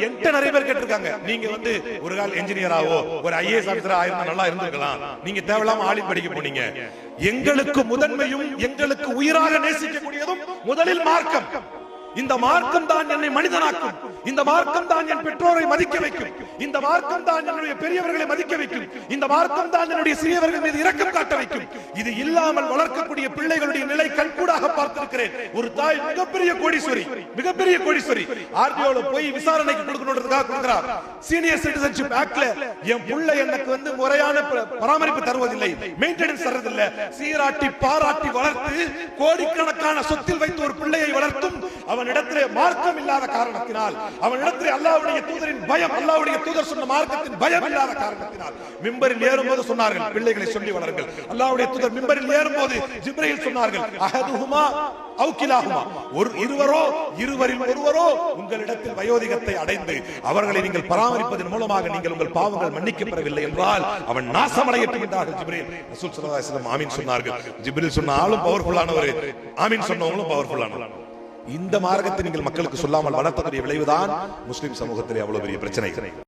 என்கிட்ட நிறைய பேர் கேட்டிருக்காங்க, நீங்க வந்து ஒரு கால் என்ஜினியராவோ ஒரு ஐஏஎஸ் ஆபீசரா ஆயிருந்தா நல்லா இருந்திருக்கலாம், நீங்க தேவையில்லாம ஆலிம் படிக்க போனீங்க. எங்களுக்கு முதன்மையும் எங்களுக்கு உயிராக நேசிக்கக்கூடியதும் முதலில் மார்க்கம். இந்த மார்க்கம் தான் என்னை மனிதனாக்கும். இந்த மார்க்கம் தான் என் பெற்றோரை மதிக்க வைக்கும். இந்த மார்க்கம் தான் என்னுடைய பெரியவர்களை மதிக்க வைக்கும். இந்த மார்க்கம் தான் என்னுடைய சிறியவர்கள் மீது இரக்கம் காட்ட வைக்கும். இது இல்லாமல் வளர்க்கக்கூடிய பிள்ளைகளுடைய நிலை கண்கூடாக பார்த்திருக்கிறேன். ஒரு தாய் மிகப்பெரிய கோடீஸ்வரி ஆர்டிஓல போய் விசாரணைக்கு கொடுக்கணும்ன்றதுக்காக கொடுக்கிறார். சீனியர் சிட்டிசன்ஷிப் ஆக்ட்ல என் புள்ள எனக்கு வந்து முறையான பராமரிப்பு தருவதில்லை, மெயின்டெனன்ஸ் தருவதில்லை, சீராட்டி பாராட்டி வளர்த்து கோடிக்கணக்கான சொத்தில் வைத்து ஒரு பிள்ளையை வளர்த்தும் அவனிடத்திலே மார்க்கம் இல்லாத காரணத்தினால், அவனிடத்திலே அல்லாஹ்வுடைய தூதரின் பயம், அல்லாஹ்வுடைய தூதர் சொன்ன மார்க்கத்தின் பயம் இல்லாத காரணத்தினால் மிம்பரில் ஏறும்போது சொன்னார்கள், பிள்ளைகளை சொல்லி வளருங்கள். அல்லாஹ்வுடைய தூதர் மிம்பரில் ஏறும்போது ஜிப்ரீல் சொன்னார்கள், அஹதுஹுமா அவ் கிலாஹுமா, இருவரோ இருவரில் ஒருவரோ உங்களிடத்தில் வயோதிகத்தை அடைந்து அவர்களை நீங்கள் பராமரிப்பதன் மூலமாக நீங்கள் உங்கள் பாவங்கள் மன்னிக்கப்படவில்லை என்றால் அவன் நாசமடையட்டும் என்றார்கள் ஜிப்ரீல். ரசூல் ஸல்லல்லாஹு அலைஹி வஸல்லம் ஆமீன் சொன்னார்கள். ஜிப்ரீல் சொன்ன ஆளும் பவர்ஃபுல்லானவர், ஆமீன் சொன்னவங்களும் பவர்ஃபுல்லானவர். இந்த மார்க்கத்தை நீங்கள் மக்களுக்கு சொல்லாமல் வளர்த்தக்கூடிய விளைவுதான் முஸ்லிம் சமூகத்திலே அவ்வளவு பெரிய பிரச்சனை.